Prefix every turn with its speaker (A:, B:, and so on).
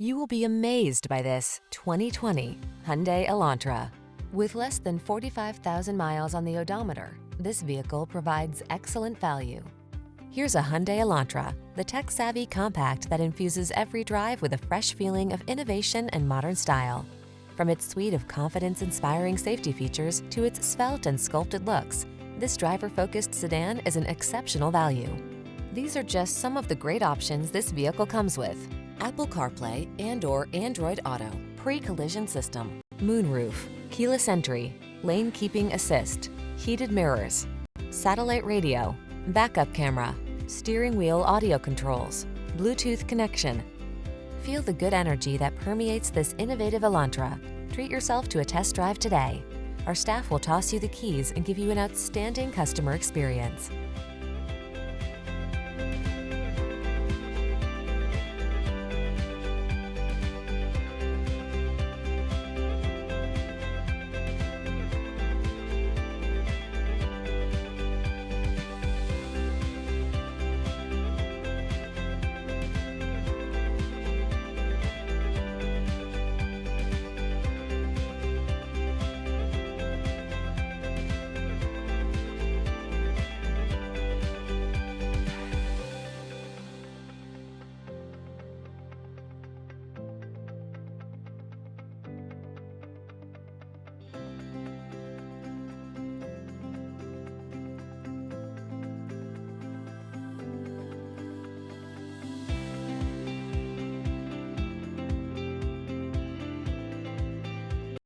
A: You will be amazed by this 2020 Hyundai Elantra. With less than 45,000 miles on the odometer, this vehicle provides excellent value. Here's a Hyundai Elantra, the tech-savvy compact that infuses every drive with a fresh feeling of innovation and modern style. From its suite of confidence-inspiring safety features to its svelte and sculpted looks, this driver-focused sedan is an exceptional value. These are just some of the great options this vehicle comes with: Apple CarPlay and/or Android Auto, pre-collision system, moonroof, keyless entry, lane keeping assist, heated mirrors, satellite radio, backup camera, steering wheel audio controls, Bluetooth connection. Feel the good energy that permeates this innovative Elantra. Treat yourself to a test drive today. Our staff will toss you the keys and give you an outstanding customer experience.